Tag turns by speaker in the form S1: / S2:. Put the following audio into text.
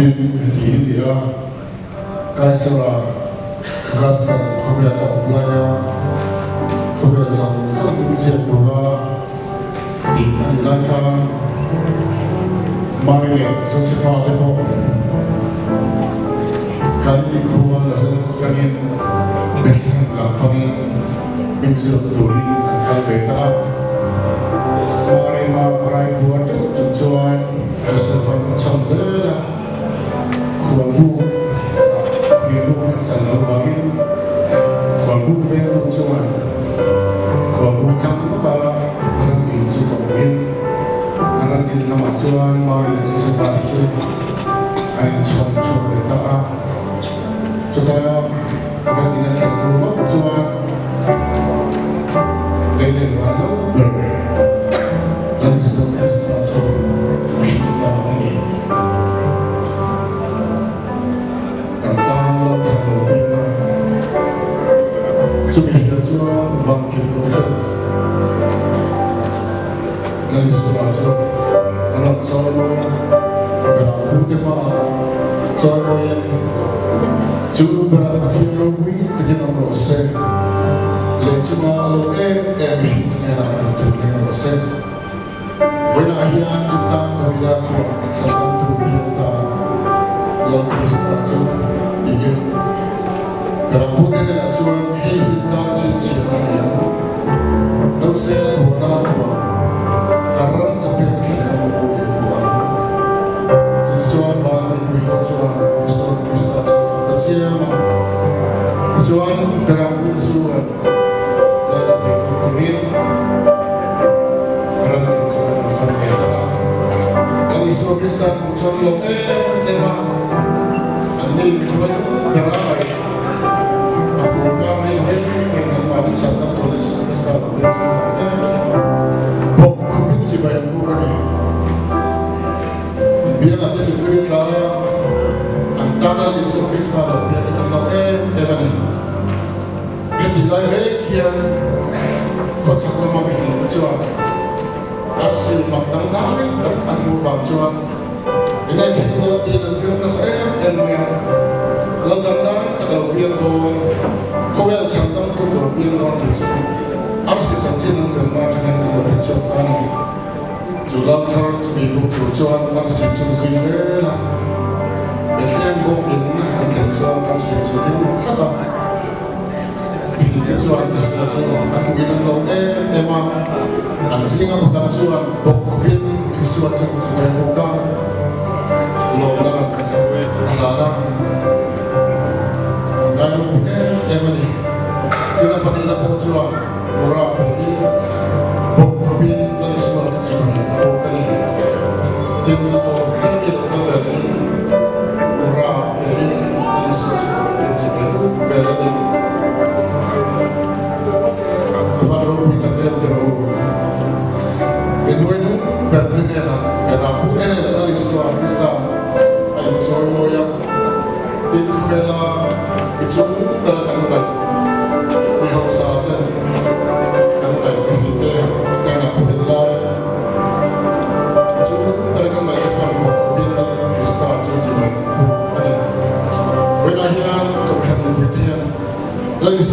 S1: India, Kaisara, Gasa, Korea, Oblaya, Korea, Sanjepura, Lanka, Maria, Sosipasepo, Kali Kuan, Kanin, Bekin, Lakoni, Bingsu, Turi, Kalbeta, Marima, Rai, Buat, Tujuan, Josephan, Chanzela, Kuabu, Biru, Sanawagin, Kuabu, Vero, Tujuan, Kuabu, Kampa, Kuabu, Tujuan, Anandin, Nama Tujuan, Marina, Sosipatu, Ain, Chon, Beta, Saudara, Anandin, Kuabu, Tujuan, Lele, Rano, dan seterusnya satu hingga ini tentang teknologi sudah jual bangkit roda dan seterusnya anak saya berapa tema saya coba teknologi dengan proses lecuma lo ini yang proses Vinahian kita melihat satu kita lebih satu ingin berambut tidak cuma hitam cincin dosa warna karena sampai kita mempunyai uang tujuan bahan tujuan bisa kecil tujuan berambut tujuan dan sampai kemudian Bisa contoh tema andi itu teramai aku kami dengan mari serta tulis besar pok kunci bayar bukan biar ada diberi cara Dana Yesus Kristus ada biar kita melakukan ini. Jadi lahir kian kocak lemah bisnis cuan. Asli matang dari anu bang cuan. Ini kita tidak film saya yang ladang dari kalau biar doang kau yang cantik tu kalau biar doang itu. Asli sanjinan semua dengan lebih cuan. Jualan harus dibuat cuan asli cuci lah. Biasanya mungkin akan cuan asli cuci sabar. Cuan sudah cuan. Aku bilang kalau memang asli nggak bukan cuan. Bokin cuan cuci bukan. Lo nak kacau ada. Kalau yang mana? Kita pakai dapat cuan murah bagi. Bokin dari cuan cuci bukan. Ini bokin itu kan dari murah bagi dari cuci bukan. Baru kita terus. Itu berbeda. Kenapa? Karena istilah kita ayat soalnya itu kena itu terkait dengan sahaja. Karena itu karena benar itu terkait dengan kita jadi. Wenahnya kemudian lagi